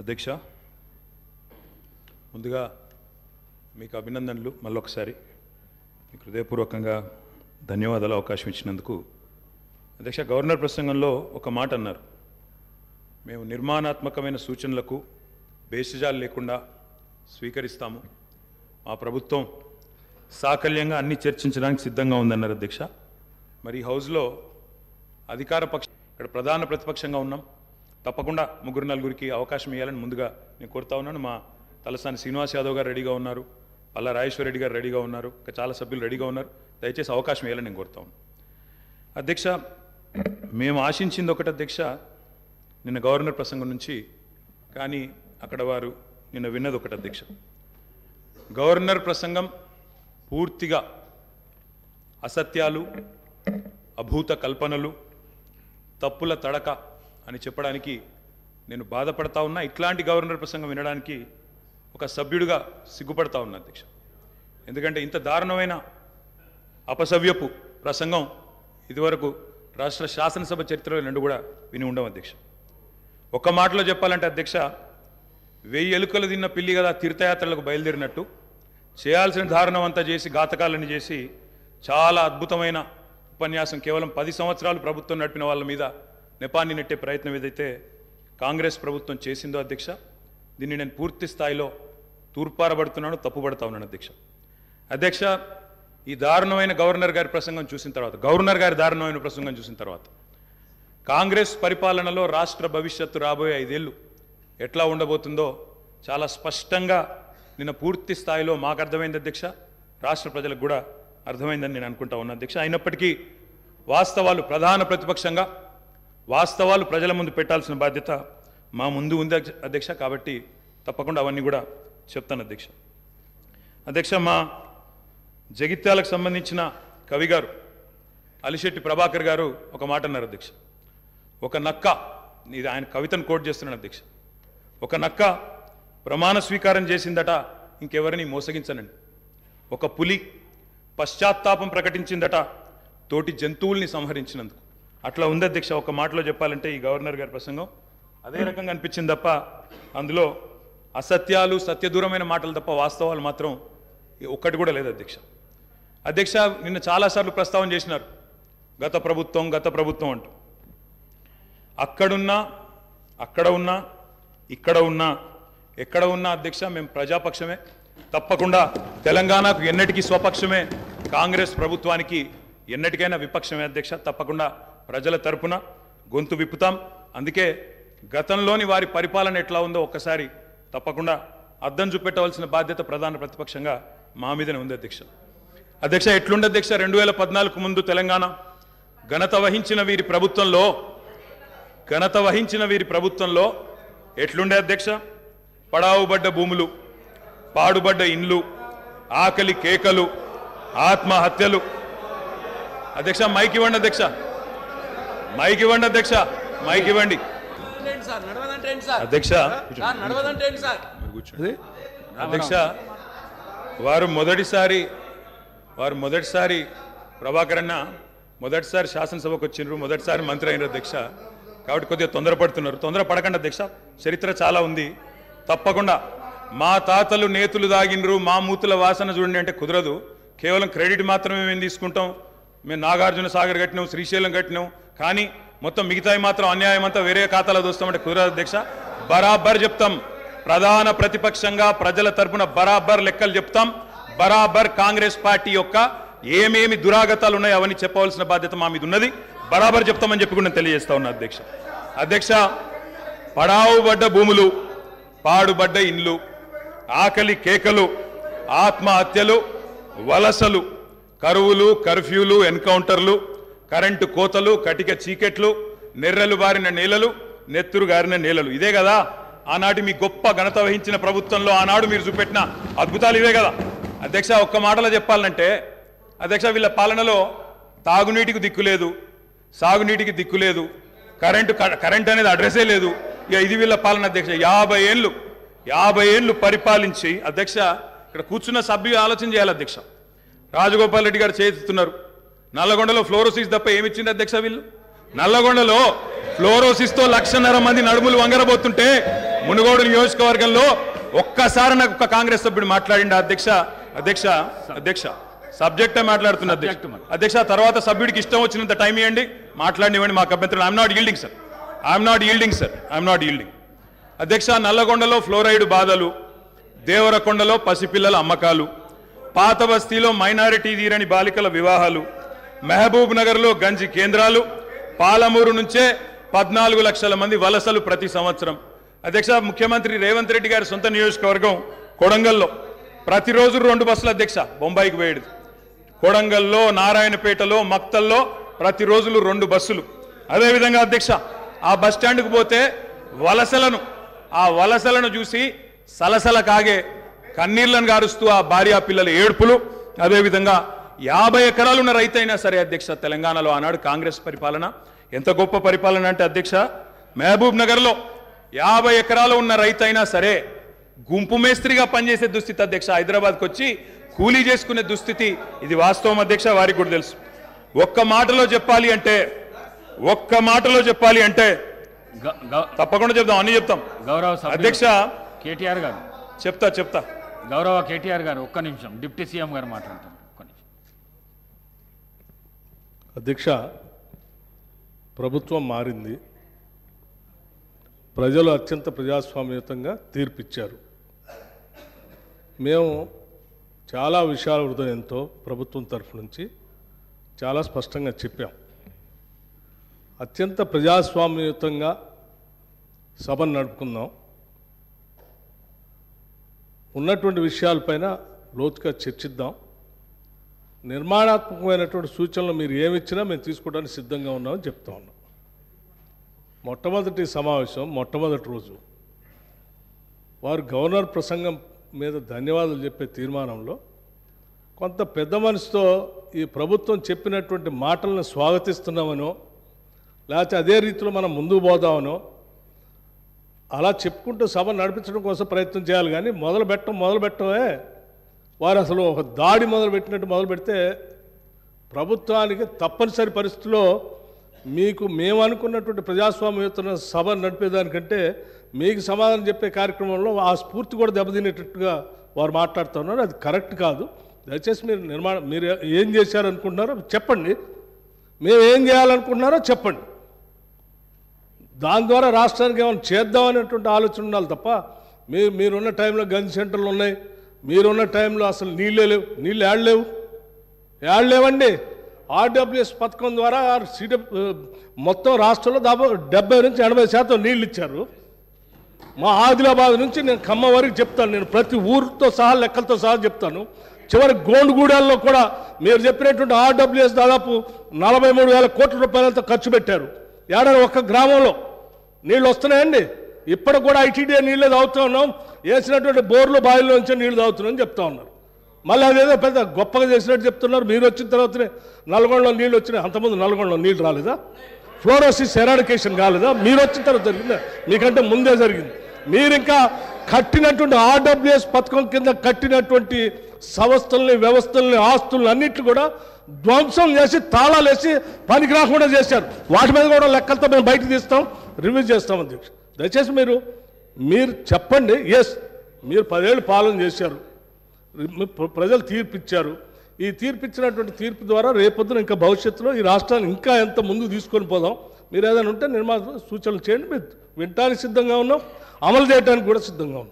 అధ్యక్ష, ముందుగా మీకు అభినందనలు. మళ్ళొకసారి మీకు హృదయపూర్వకంగా ధన్యవాదాలు అవకాశం ఇచ్చినందుకు. అధ్యక్ష, గవర్నర్ ప్రసంగంలో ఒక మాట అన్నారు, మేము నిర్మాణాత్మకమైన సూచనలకు బేసిజాలు లేకుండా స్వీకరిస్తాము, మా ప్రభుత్వం సాకల్యంగా అన్ని చర్చించడానికి సిద్ధంగా ఉందన్నారు. అధ్యక్ష, మరి ఈ హౌస్లో అధికార పక్షం, ఇక్కడ ప్రధాన ప్రతిపక్షంగా ఉన్నాం, తప్పకుండా ముగ్గురు నలుగురికి అవకాశం ఇవ్వాలని ముందుగా నేను కోరుతా ఉన్నాను. మా తలసాని శ్రీనివాస్ యాదవ్ గారు రెడీగా ఉన్నారు, పల్లా రాజేశ్వర రెడ్డి గారు రెడీగా ఉన్నారు, ఇంకా చాలా సభ్యులు రెడీగా ఉన్నారు. దయచేసి అవకాశం ఇవ్వాలని నేను కోరుతా ఉన్నాను. అధ్యక్ష, మేము ఆశించింది ఒకటి అధ్యక్ష, నిన్న గవర్నర్ ప్రసంగం నుంచి, కానీ అక్కడ వారు నిన్న విన్నది ఒకటి అధ్యక్ష. గవర్నర్ ప్రసంగం పూర్తిగా అసత్యాలు, అభూత కల్పనలు, తప్పుల తడక అని చెప్పడానికి నేను బాధపడతా ఉన్నా. ఇట్లాంటి గవర్నర్ ప్రసంగం వినడానికి ఒక సభ్యుడిగా సిగ్గుపడతా ఉన్నా అధ్యక్ష. ఎందుకంటే ఇంత దారుణమైన అపసవ్యపు ప్రసంగం ఇదివరకు రాష్ట్ర శాసనసభ చరిత్రలో రెండు కూడా విని ఉండవు అధ్యక్ష. ఒక్క మాటలో చెప్పాలంటే అధ్యక్ష, 1000 ఎలుకలు తిన్న పిల్లి కదా తీర్థయాత్రలకు బయలుదేరినట్టు చేయాల్సిన దారుణం అంతా చేసి, ఘాతకాలను చేసి, చాలా అద్భుతమైన ఉపన్యాసం కేవలం 10 సంవత్సరాలు ప్రభుత్వం నడిపిన వాళ్ళ మీద నెపాన్ని నెట్టే ప్రయత్నం ఏదైతే కాంగ్రెస్ ప్రభుత్వం చేసిందో అధ్యక్ష, దీన్ని నేను పూర్తి స్థాయిలో తూర్పారబడుతున్నాను, తప్పుపడతా ఉన్నాను అధ్యక్ష. అధ్యక్ష, ఈ దారుణమైన గవర్నర్ గారి ప్రసంగం చూసిన తర్వాత, దారుణమైన ప్రసంగం చూసిన తర్వాత, కాంగ్రెస్ పరిపాలనలో రాష్ట్ర భవిష్యత్తు రాబోయే 5 ఏళ్ళు ఎట్లా ఉండబోతుందో చాలా స్పష్టంగా నిన్న పూర్తి స్థాయిలో మాకు అర్థమైంది అధ్యక్ష, రాష్ట్ర ప్రజలకు కూడా అర్థమైందని నేను అనుకుంటా ఉన్నా అధ్యక్ష. అయినప్పటికీ వాస్తవాలు, ప్రధాన ప్రతిపక్షంగా వాస్తవాలు ప్రజల ముందు పెట్టాల్సిన బాధ్యత మా ముందు ఉంది అధ్యక్ష. కాబట్టి తప్పకుండా అవన్నీ కూడా చెప్తాను అధ్యక్ష. అధ్యక్ష, మా జగిత్యాలకు సంబంధించిన కవి గారు అలిశెట్టి ప్రభాకర్ గారు ఒక మాట అన్నారు అధ్యక్ష. ఒక నక్క, ఇది ఆయన కవితను కోట్ చేస్తున్నాను అధ్యక్ష, ఒక నక్క ప్రమాణ స్వీకారం చేసిందట ఇంకెవరిని మోసగించనండి. ఒక పులి పశ్చాత్తాపం ప్రకటించిందట తోటి జంతువుల్ని సంహరించినందుకు. అట్లా ఉంది అధ్యక్ష. ఒక మాటలో చెప్పాలంటే ఈ గవర్నర్ గారి ప్రసంగం అదే రకంగా అనిపించింది తప్ప అందులో అసత్యాలు, సత్యదూరమైన మాటలు తప్ప వాస్తవాలు మాత్రం ఒక్కటి కూడా లేదు అధ్యక్ష. అధ్యక్ష, నిన్న చాలాసార్లు ప్రస్తావన చేసినారు గత ప్రభుత్వం అంటూ. అక్కడున్నా, అక్కడ ఉన్నా, ఇక్కడ ఉన్నా, ఎక్కడ ఉన్నా అధ్యక్ష మేము ప్రజాపక్షమే. తప్పకుండా తెలంగాణకు ఎన్నటికీ స్వపక్షమే, కాంగ్రెస్ ప్రభుత్వానికి ఎన్నటికైనా విపక్షమే అధ్యక్ష. తప్పకుండా ప్రజల తరపున గొంతు విప్పుతాం. అందుకే గతంలోని వారి పరిపాలన ఎట్లా ఉందో ఒక్కసారి తప్పకుండా అద్దం చూపెట్టవలసిన బాధ్యత ప్రధాన ప్రతిపక్షంగా మా మీదనే ఉంది అధ్యక్ష. అధ్యక్ష, ఎట్లుండే అధ్యక్ష 2014 ముందు తెలంగాణ ఘనత వహించిన వీరి ప్రభుత్వంలో ఎట్లుండే అధ్యక్ష? పడావుబడ్డ భూములు, పాడుబడ్డ ఇండ్లు, ఆకలి కేకలు, ఆత్మహత్యలు. అధ్యక్ష, మైక్ ఇవ్వండి అధ్యక్ష, మైక్ ఇవ్వండి అధ్యక్ష, మైక్ ఇవ్వండి అధ్యక్ష. అధ్యక్ష, వారు మొదటిసారి ప్రభాకర్ అన్న మొదటిసారి శాసనసభకు వచ్చిండ్రు, మొదటిసారి మంత్రి అయినారు అధ్యక్ష. కాబట్టి కొద్దిగా తొందరపడకండి అధ్యక్ష, చరిత్ర చాలా ఉంది. తప్పకుండా మా తాతలు నేతులు దాగినరు, మా మూతుల వాసన చూడండి అంటే కుదరదు. కేవలం క్రెడిట్ మాత్రమే మేము తీసుకుంటాం. మేము నాగార్జున సాగర్ కట్టినాం, శ్రీశైలం కట్టినాం, కానీ మొత్తం మిగతాయి మాత్రం అన్యాయం అంతా వేరే ఖాతాలో దోస్తామంటే కుదరదు అధ్యక్ష. బరాబర్ చెప్తాం, ప్రధాన ప్రతిపక్షంగా ప్రజల తరపున బరాబర్ లెక్కలు చెప్తాం. బరాబర్ కాంగ్రెస్ పార్టీ యొక్క ఏమేమి దురాగతాలు ఉన్నాయో అవన్నీ చెప్పవలసిన బాధ్యత మా మీద ఉన్నది. బరాబర్ చెప్తామని చెప్పి కూడా నేను తెలియజేస్తా ఉన్నా అధ్యక్ష. అధ్యక్ష, పడావుబడ్డ భూములు, పాడుబడ్డ ఇండ్లు, ఆకలి కేకలు, ఆత్మహత్యలు, వలసలు, కరువులు, కర్ఫ్యూలు, ఎన్కౌంటర్లు, కరెంటు కోతలు, కటిక చీకెట్లు, నెర్రెలు బారిన నేలలు, నెత్తురు గారిన నేలలు. ఇదే కదా ఆనాటి మీ గొప్ప ఘనత వహించిన ప్రభుత్వంలో ఆనాడు మీరు చూపెట్టిన అద్భుతాలు ఇవే కదా అధ్యక్ష. ఒక్క మాటలో చెప్పాలంటే అధ్యక్ష, వీళ్ళ పాలనలో తాగునీటికి దిక్కులేదు, సాగునీటికి దిక్కులేదు, కరెంట్ అనేది అడ్రస్సే లేదు. ఇక ఇది వీళ్ళ పాలన అధ్యక్ష. 50 ఏళ్ళు పరిపాలించి అధ్యక్ష, ఇక్కడ కూర్చున్న సభ్యులు ఆలోచన చేయాలి అధ్యక్ష. రాజగోపాల్ రెడ్డి గారు చేస్తున్నారు, నల్లగొండలో ఫ్లోరోసిస్ తప్ప ఏమిచ్చింది అధ్యక్ష వీళ్ళు? నల్లగొండలో ఫ్లోరోసిస్తో 1,50,000 మంది నడుములు వంగరబోతుంటే మునుగోడు నియోజకవర్గంలో ఒక్కసారి నాకు ఒక కాంగ్రెస్ సభ్యుడు మాట్లాడిండు అధ్యక్ష అధ్యక్ష అధ్యక్ష సబ్జెక్టే మాట్లాడుతున్న అధ్యక్ష తర్వాత సభ్యుడికి ఇష్టం వచ్చినంత టైం ఇవ్వండి మాట్లాడినివ్వండి మాకు అభ్యంతరం I'm not yielding sir I'm not yielding అధ్యక్ష నల్లగొండలో ఫ్లోరైడ్ బాధలు దేవరకొండలో పసిపిల్లల అమ్మకాలు పాత బస్తీలో మైనారిటీ తీరని బాలికల వివాహాలు మహబూబ్ నగర్లో గంజి కేంద్రాలు పాలమూరు నుంచే 14 లక్షల మంది వలసలు ప్రతి సంవత్సరం అధ్యక్ష ముఖ్యమంత్రి రేవంత్ రెడ్డి గారి సొంత నియోజకవర్గం కొడంగల్లో ప్రతిరోజు 2 బస్సులు అధ్యక్ష బొంబాయికి పోయేది కొడంగల్లో నారాయణపేటలో మక్తల్లో ప్రతిరోజులు 2 బస్సులు అదేవిధంగా అధ్యక్ష ఆ బస్ స్టాండ్కు పోతే ఆ వలసలను చూసి సలసల కాగే కన్నీళ్లను గారుస్తూ ఆ భార్య పిల్లల ఏడుపులు అదేవిధంగా 50 ఎకరాలున్న రైతైనా సరే అధ్యక్ష తెలంగాణలో ఆనాడు కాంగ్రెస్ పరిపాలన ఎంత గొప్ప పరిపాలన అంటే అధ్యక్ష మహబూబ్ నగర్లో 50 ఎకరాలు ఉన్న రైతైనా సరే గుంపు మేస్త్రిగా పనిచేసే దుస్థితి అధ్యక్ష హైదరాబాద్కి వచ్చి కూలీ చేసుకునే దుస్థితి ఇది వాస్తవం అధ్యక్ష వారికి కూడా తెలుసు ఒక్క మాటలో చెప్పాలి అంటే తప్పకుండా చెప్తాం అన్ని చెప్తాం గౌరవ అధ్యక్ష కేటీఆర్ గారు చెప్తా గౌరవ కేటీఆర్ గారు ఒక్క నిమిషం డిప్యూటీ సీఎం గారు మాట్లాడతారు ఒక్క నిమిషం అధ్యక్ష ప్రభుత్వం మారింది ప్రజలు అత్యంత ప్రజాస్వామ్యయుతంగా తీర్పిచ్చారు మేము చాలా విషయాల హృదయంతో ప్రభుత్వం తరఫు నుంచి చాలా స్పష్టంగా చెప్పాం అత్యంత ప్రజాస్వామ్యయుతంగా సభను నడుపుకుందాం ఉన్నటువంటి విషయాలపైన లోతుగా చర్చిద్దాం నిర్మాణాత్మకమైనటువంటి సూచనలు మీరు ఏమిచ్చినా మేము తీసుకోవడానికి సిద్ధంగా ఉన్నామని చెప్తా ఉన్నాం మొట్టమొదటి సమావేశం మొట్టమొదటి రోజు వారు గవర్నర్ ప్రసంగం మీద ధన్యవాదాలు చెప్పే తీర్మానంలో కొంత పెద్ద మనసుతో ఈ ప్రభుత్వం చెప్పినటువంటి మాటలను స్వాగతిస్తున్నామనో లేకపోతే అదే రీతిలో మనం ముందుకు పోదామనో అలా చెప్పుకుంటూ సభ నడిపించడం కోసం ప్రయత్నం చేయాలి కానీ మొదలు పెట్టడమే వారు అసలు ఒక దాడి మొదలుపెట్టినట్టు మొదలు పెడితే ప్రభుత్వానికి తప్పనిసరి పరిస్థితుల్లో మీకు మేము అనుకున్నటువంటి ప్రజాస్వామ్యయుత సభ నడిపేదానికంటే మీకు సమాధానం చెప్పే కార్యక్రమంలో ఆ స్ఫూర్తి కూడా దెబ్బతినేటట్టుగా వారు మాట్లాడుతున్నారు అది కరెక్ట్ కాదు దయచేసి మీరు ఏం చేశారనుకుంటున్నారో చెప్పండి మేము ఏం చేయాలనుకుంటున్నారో చెప్పండి దాని ద్వారా రాష్ట్రానికి ఏమైనా చేద్దామనేటువంటి ఆలోచన ఉండాలి తప్ప మీరున్న టైంలో గంజ్ సెంటర్లు ఉన్నాయి మీరున్న టైంలో అసలు నీళ్ళు ఏడలేవండి ఆర్డబ్ల్యూఎస్ పథకం ద్వారా మొత్తం రాష్ట్రంలో దాదాపు 70 నుంచి 80% నీళ్ళు ఇచ్చారు మా ఆదిలాబాద్ నుంచి నేను ఖమ్మం వరకు చెప్తాను నేను ప్రతి ఊరితో సహా లెక్కలతో సహా చెప్తాను చివరి గోండుగూడెల్లో కూడా మీరు చెప్పినటువంటి ఆర్డబ్ల్యూఎస్ దాదాపు 43,000 కోట్ల రూపాయలతో ఖర్చు పెట్టారు ఏడాది ఒక్క గ్రామంలో నీళ్ళు వస్తున్నాయండి ఇప్పటికి కూడా ఐటీడీ నీళ్ళే తాగుతూ ఉన్నాం వేసినటువంటి బోర్లు బావిలో నుంచి నీళ్ళు తాగుతున్నామని చెప్తా ఉన్నారు మళ్ళీ అదేదో పెద్ద గొప్పగా చేసినట్టు చెప్తున్నారు మీరు వచ్చిన తర్వాతనే నల్గొండలో నీళ్ళు వచ్చినాయి అంతకుముందు నల్గొండలో నీళ్ళు రాలేదా ఫ్లోరోసిస్ ఎరాడికేషన్ కాలేదా మీరు వచ్చిన తర్వాత జరిగిందా మీకంటే ముందే జరిగింది మీరు ఇంకా కట్టినటువంటి ఆర్డబ్ల్యూఎస్ పథకం కింద కట్టినటువంటి సంస్థల్ని వ్యవస్థల్ని ఆస్తుల్ని అన్నిట్లు కూడా ధ్వంసం చేసి తాళాలు వేసి పనికి రాకుండా చేశారు వాటి మీద కూడా లెక్కలతో మేము బయటకు తీస్తాం రివ్యూ చేస్తాం అధ్యక్ష దయచేసి మీరు చెప్పండి ఎస్ మీరు 10 ఏళ్ళు పాలన చేశారు ప్రజలు తీర్పిచ్చారు ఈ తీర్పిచ్చినటువంటి తీర్పు ద్వారా రేపొద్దున ఇంకా భవిష్యత్తులో ఈ రాష్ట్రాన్ని ఇంకా ఎంత ముందుకు తీసుకొని పోదాం మీరు ఏదైనా ఉంటే సూచనలు చేయండి మేము వినటానికి సిద్ధంగా ఉన్నాం అమలు చేయడానికి కూడా సిద్ధంగా ఉన్నాం